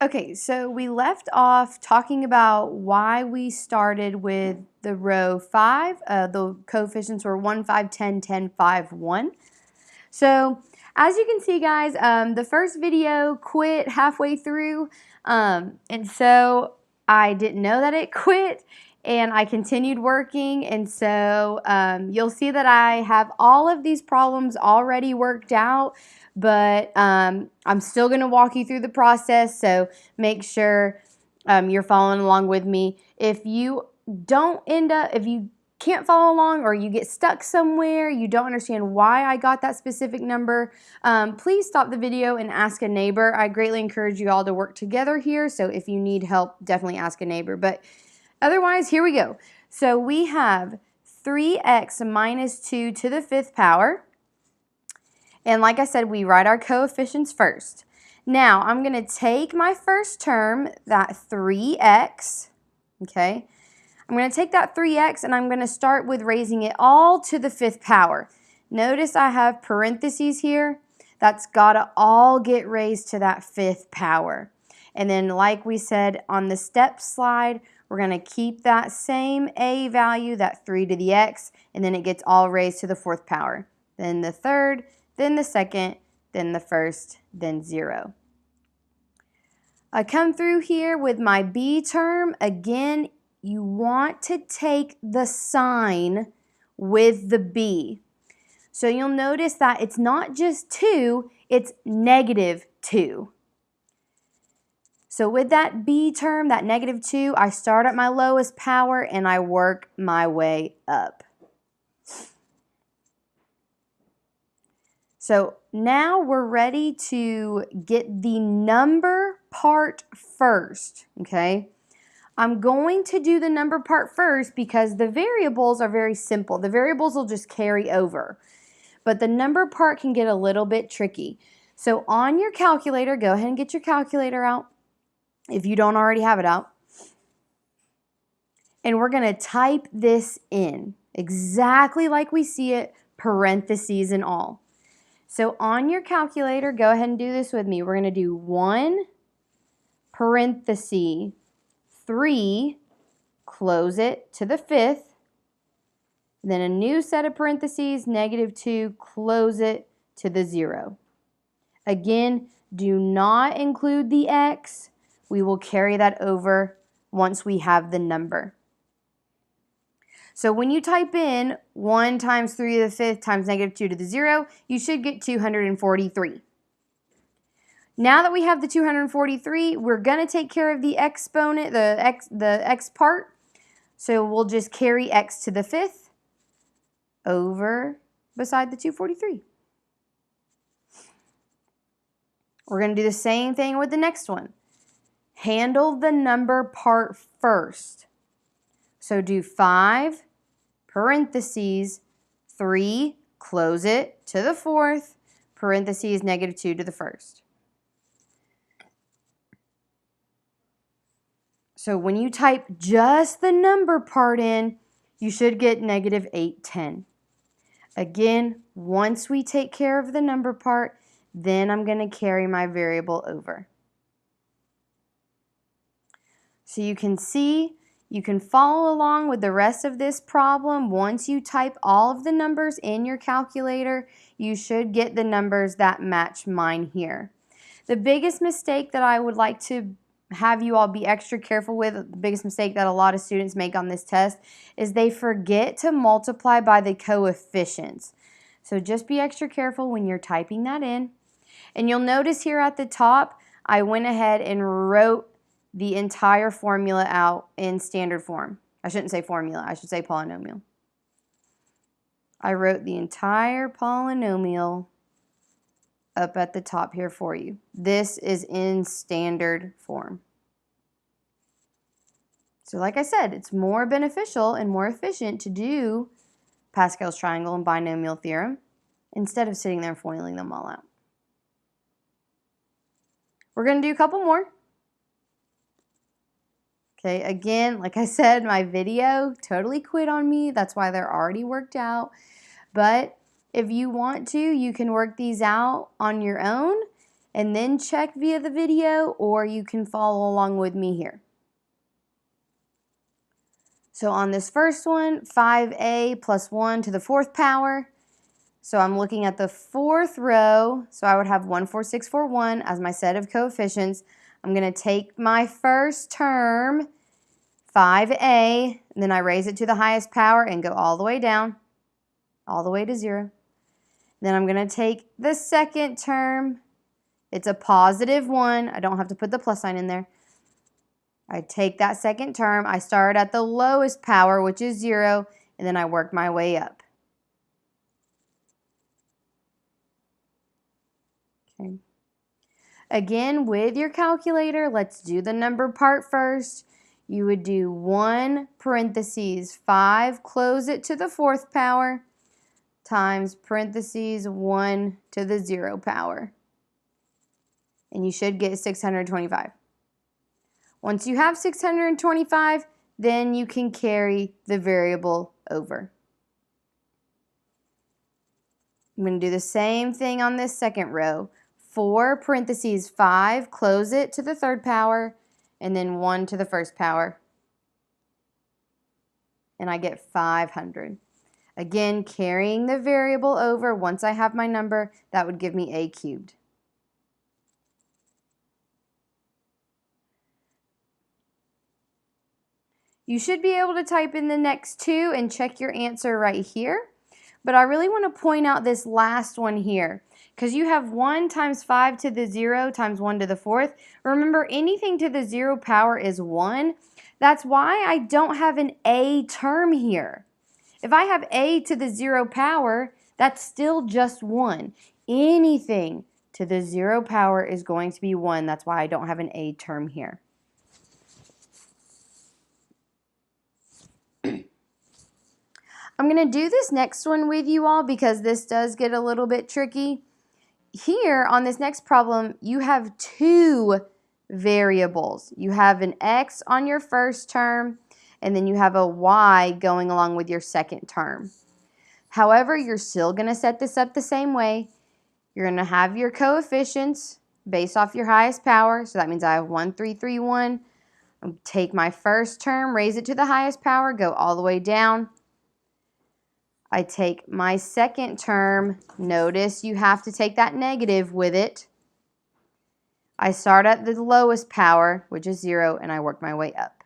Okay, so we left off talking about why we started with the row 5. The coefficients were 1, 5, 10, 10, 5, 1. So as you can see, guys, the first video quit halfway through, and so I didn't know that it quit, and I continued working, and so you'll see that I have all of these problems already worked out, but I'm still going to walk you through the process, so make sure you're following along with me. If you can't follow along or you get stuck somewhere, you don't understand why I got that specific number, please stop the video and ask a neighbor. I greatly encourage you all to work together here, so if you need help, definitely ask a neighbor. But otherwise, here we go. So we have 3x minus 2 to the 5th power. And like I said, we write our coefficients first. Now, I'm going to take my first term, that 3x, okay? I'm going to take that 3x and I'm going to start with raising it all to the 5th power. Notice I have parentheses here. That's got to all get raised to that 5th power. And then like we said on the step slide, we're going to keep that same a value, that 3 to the x, and then it gets all raised to the 4th power. Then the 3rd, then the 2nd, then the 1st, then 0. I come through here with my b term. Again, you want to take the sign with the b. So you'll notice that it's not just 2, it's negative 2. So with that b term, that negative 2, I start at my lowest power and I work my way up. So now we're ready to get the number part first, okay? I'm going to do the number part first because the variables are very simple. The variables will just carry over. But the number part can get a little bit tricky. So on your calculator, go ahead and get your calculator out if you don't already have it out. And we're going to type this in exactly like we see it, parentheses and all. So on your calculator, go ahead and do this with me. We're going to do 1 parenthesis 3, close it to the 5th, then a new set of parentheses, negative 2, close it to the 0. Again, do not include the x. We will carry that over once we have the number. So when you type in 1 times 3 to the 5th times negative 2 to the 0, you should get 243. Now that we have the 243, we're going to take care of the exponent, the x part. So we'll just carry x to the 5th over beside the 243. We're going to do the same thing with the next one. Handle the number part first. So do 5 parentheses 3, close it to the 4th, parentheses negative 2 to the 1st. So when you type just the number part in, you should get negative 810. Again, once we take care of the number part, then I'm going to carry my variable over. So you can see, you can follow along with the rest of this problem. Once you type all of the numbers in your calculator, you should get the numbers that match mine here. The biggest mistake that I would like to have you all be extra careful with, the biggest mistake that a lot of students make on this test, is they forget to multiply by the coefficients. So just be extra careful when you're typing that in. And you'll notice here at the top, I went ahead and wrote the entire formula out in standard form. I shouldn't say formula, I should say polynomial. I wrote the entire polynomial up at the top here for you. This is in standard form. So like I said, it's more beneficial and more efficient to do Pascal's triangle and binomial theorem instead of sitting there foiling them all out. We're going to do a couple more. Okay, again, like I said, my video totally quit on me. That's why they're already worked out. But if you want to, you can work these out on your own and then check via the video, or you can follow along with me here. So on this first one, 5a plus 1 to the 4th power. So I'm looking at the 4th row, so I would have 1, 4, 6, 4, 1 as my set of coefficients. I'm going to take my first term, 5a, and then I raise it to the highest power and go all the way down, all the way to 0. Then I'm going to take the second term. It's a positive 1. I don't have to put the plus sign in there. I take that second term. I start at the lowest power, which is 0, and then I work my way up. Okay. Again, with your calculator, let's do the number part first. You would do 1 parentheses 5, close it to the 4th power, times parentheses 1 to the 0 power. And you should get 625. Once you have 625, then you can carry the variable over. I'm going to do the same thing on this second row. 4 parentheses 5, close it to the 3rd power, and then 1 to the 1st power. And I get 500. Again, carrying the variable over, once I have my number, that would give me a cubed. You should be able to type in the next 2 and check your answer right here. But I really want to point out this last one here, because you have 1 times 5 to the 0 times 1 to the 4th. Remember, anything to the 0 power is 1. That's why I don't have an a term here. If I have a to the 0 power, that's still just 1. Anything to the 0 power is going to be 1. That's why I don't have an a term here. I'm going to do this next one with you all because this does get a little bit tricky. Here on this next problem, you have 2 variables. You have an x on your first term, and then you have a y going along with your second term. However, you're still going to set this up the same way. You're going to have your coefficients based off your highest power. So that means I have 1, 3, 3, 1. I'll take my first term, raise it to the highest power, go all the way down. I take my second term. Notice you have to take that negative with it. I start at the lowest power, which is 0, and I work my way up.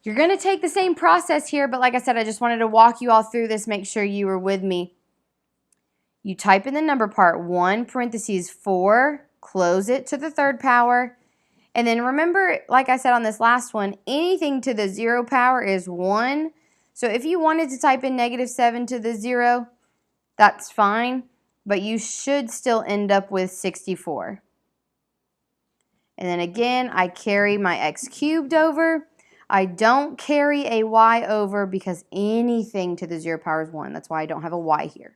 You're going to take the same process here, but like I said, I just wanted to walk you all through this, make sure you were with me. You type in the number part, 1 parentheses 4, close it to the 3rd power. And then remember, like I said on this last one, anything to the 0 power is 1. So if you wanted to type in -7 to the 0, that's fine, but you should still end up with 64. And then again, I carry my x cubed over. I don't carry a y over because anything to the 0 power is 1. That's why I don't have a y here.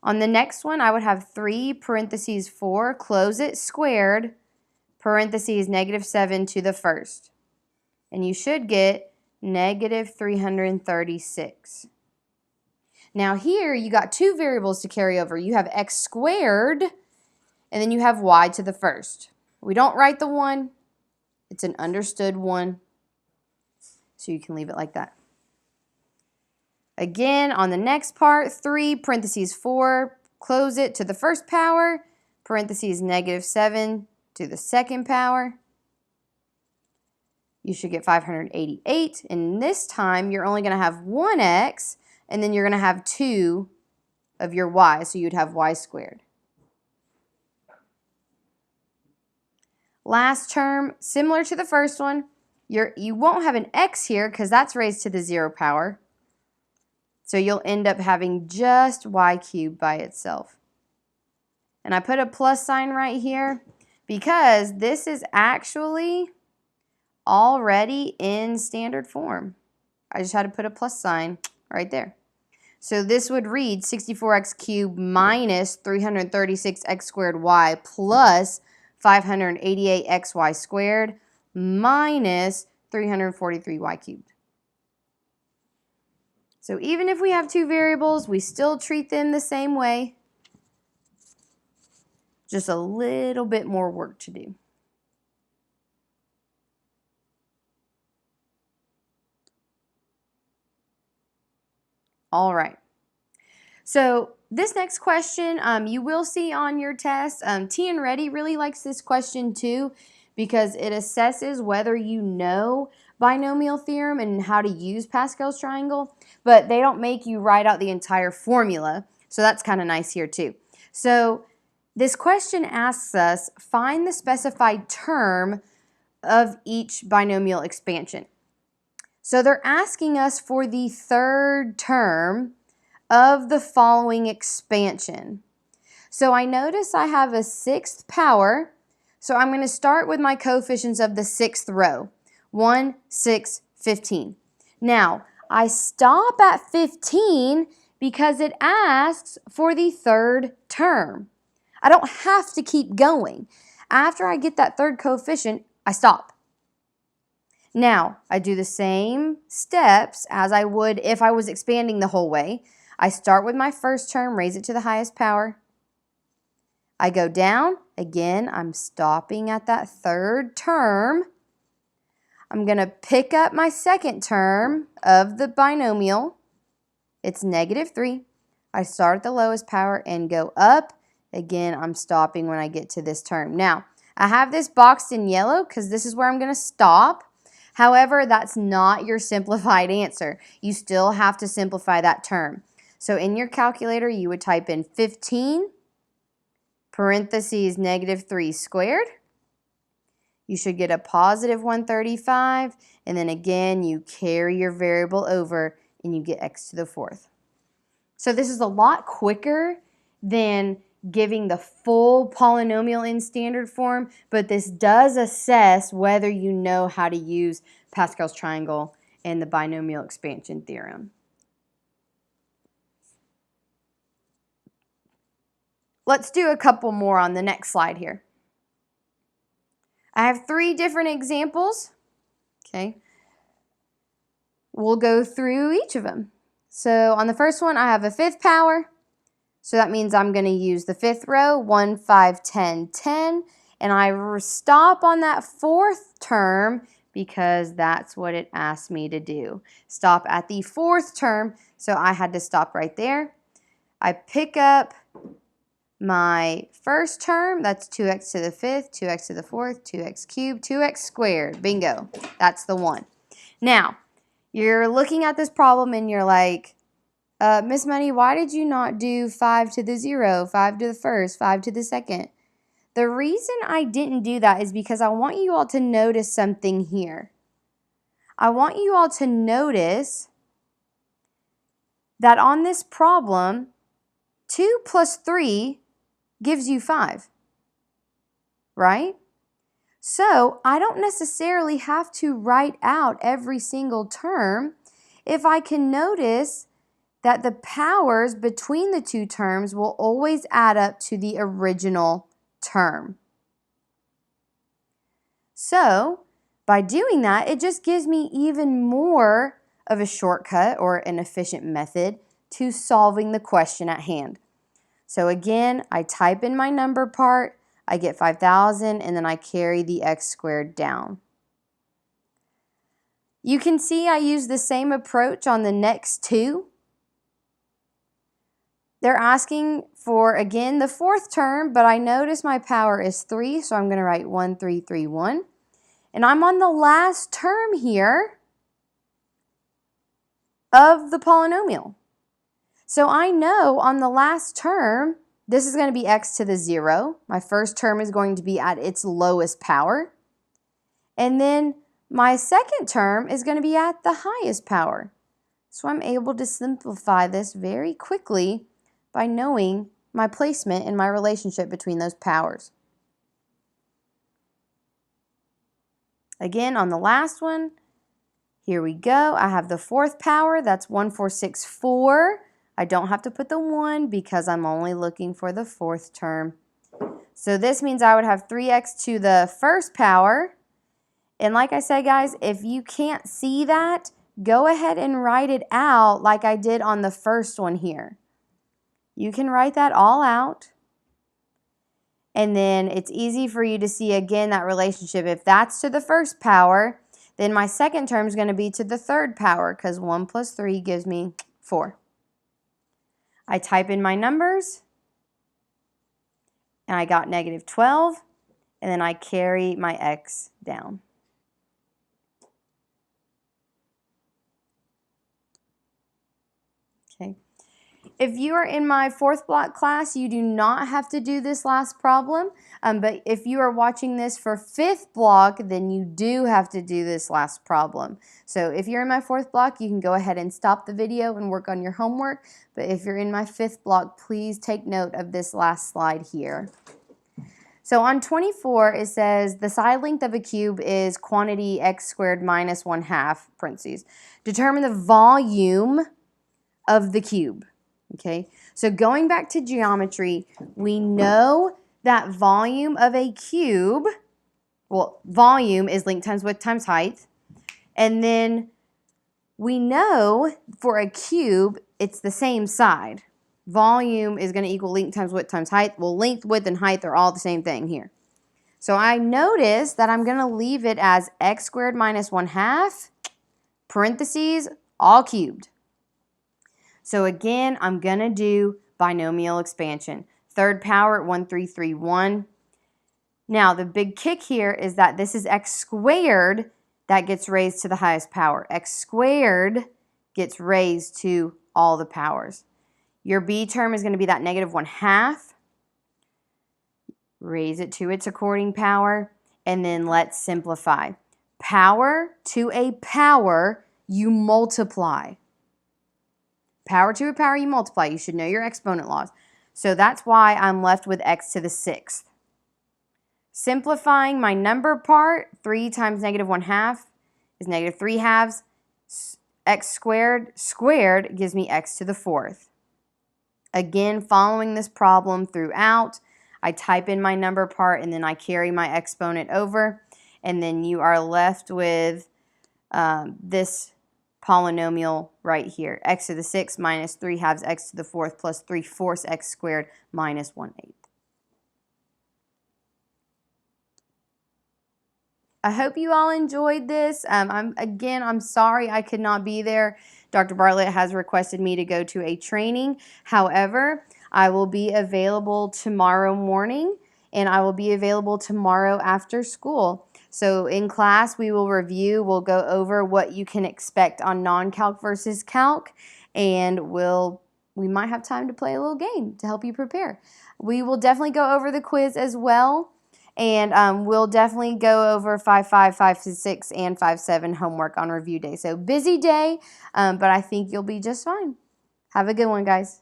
On the next one, I would have 3 parentheses 4, close it, squared, parentheses -7 to the 1st. And you should get -336. Now here you got 2 variables to carry over. You have x squared and then you have y to the 1st. We don't write the 1. It's an understood 1. So you can leave it like that. Again, on the next part, 3 parentheses 4, close it to the 1st power, parentheses -7 to the 2nd power. You should get 588, and this time you're only going to have 1x, and then you're going to have 2 of your y, so you'd have y squared. Last term, similar to the first one, you won't have an x here because that's raised to the 0 power, so you'll end up having just y cubed by itself. And I put a plus sign right here because this is actually already in standard form. I just had to put a plus sign right there. So this would read 64x cubed minus 336x squared y plus 588xy squared minus 343y cubed. So even if we have 2 variables, we still treat them the same way. Just a little bit more work to do. All right. So this next question, you will see on your test. T and Reddy really likes this question too because it assesses whether you know binomial theorem and how to use Pascal's triangle, but they don't make you write out the entire formula. So that's kind of nice here too. So this question asks us, find the specified term of each binomial expansion. So they're asking us for the third term of the following expansion. So I notice I have a sixth power, so I'm going to start with my coefficients of the sixth row. 1, 6, 15. Now, I stop at 15 because it asks for the third term. I don't have to keep going. After I get that third coefficient, I stop. Now, I do the same steps as I would if I was expanding the whole way. I start with my first term, raise it to the highest power. I go down. Again, I'm stopping at that third term. I'm going to pick up my second term of the binomial. It's -3. I start at the lowest power and go up. Again, I'm stopping when I get to this term. Now, I have this boxed in yellow because this is where I'm going to stop. However, that's not your simplified answer. You still have to simplify that term. So in your calculator, you would type in 15 parentheses -3 squared. You should get a positive 135, and then again, you carry your variable over and you get x to the fourth. So this is a lot quicker than giving the full polynomial in standard form, but this does assess whether you know how to use Pascal's triangle and the binomial expansion theorem. Let's do a couple more on the next slide here. I have 3 different examples. Okay. We'll go through each of them. So on the first one, I have a fifth power. So that means I'm going to use the fifth row, 1, 5, 10, 10. And I stop on that fourth term because that's what it asked me to do. Stop at the fourth term, so I had to stop right there. I pick up my first term, that's 2x to the fifth, 2x to the fourth, 2x cubed, 2x squared. Bingo, that's the one. Now, you're looking at this problem and you're like, Miss Money, why did you not do 5 to the 0, 5 to the first, 5 to the second? The reason I didn't do that is because I want you all to notice something here. I want you all to notice that on this problem, 2 plus 3 gives you 5, right? So I don't necessarily have to write out every single term if I can notice that the powers between the two terms will always add up to the original term. So by doing that, it just gives me even more of a shortcut or an efficient method to solving the question at hand. So again, I type in my number part, I get 5,000, and then I carry the x squared down. You can see I use the same approach on the next two. They're asking for, again, the fourth term, but I notice my power is 3, so I'm going to write 1, 3, 3, 1. And I'm on the last term here of the polynomial. So I know on the last term, this is going to be x to the 0. My first term is going to be at its lowest power. And then my second term is going to be at the highest power. So I'm able to simplify this very quickly by knowing my placement and my relationship between those powers. Again, on the last one, here we go. I have the fourth power. That's 1, 4, 6, 4. I don't have to put the 1 because I'm only looking for the fourth term. So this means I would have 3x to the first power. And like I said, guys, if you can't see that, go ahead and write it out like I did on the first one here. You can write that all out. And then it's easy for you to see again that relationship. If that's to the first power, then my second term is going to be to the third power because 1 plus 3 gives me 4. I type in my numbers and I got negative 12, and then I carry my x down. Okay. If you are in my 4th block class, you do not have to do this last problem, but if you are watching this for 5th block, then you do have to do this last problem. So if you're in my 4th block, you can go ahead and stop the video and work on your homework, but if you're in my 5th block, please take note of this last slide here. So on 24, it says the side length of a cube is quantity x squared minus 1/2, parentheses. Determine the volume of the cube. Okay, so going back to geometry, we know that volume of a cube, well, volume is length times width times height, and then we know for a cube, it's the same side. Volume is going to equal length times width times height. Well, length, width, and height are all the same thing here. So I notice that I'm going to leave it as x squared minus 1/2, parentheses, all cubed. So again, I'm going to do binomial expansion. Third power at 1331. Now, the big kick here is that this is x squared that gets raised to the highest power. X squared gets raised to all the powers. Your b term is going to be that negative 1/2. Raise it to its according power, and then let's simplify. Power to a power, you multiply. Power to a power, you multiply. You should know your exponent laws. So that's why I'm left with x to the 6th. Simplifying my number part, 3 times negative 1/2 is negative 3/2. X squared gives me x to the 4th. Again, following this problem throughout, I type in my number part and then I carry my exponent over, and then you are left with this polynomial right here, x to the 6th minus 3/2 x to the 4th plus 3/4 x squared minus 1/8. I hope you all enjoyed this. I'm sorry I could not be there. Dr. Bartlett has requested me to go to a training. However, I will be available tomorrow morning, and I will be available tomorrow after school. So in class, we will review, we'll go over what you can expect on non-calc versus calc, and we might have time to play a little game to help you prepare. We will definitely go over the quiz as well. And we'll definitely go over 5.5, 5.6, and 5.7 homework on review day. So busy day, but I think you'll be just fine. Have a good one, guys.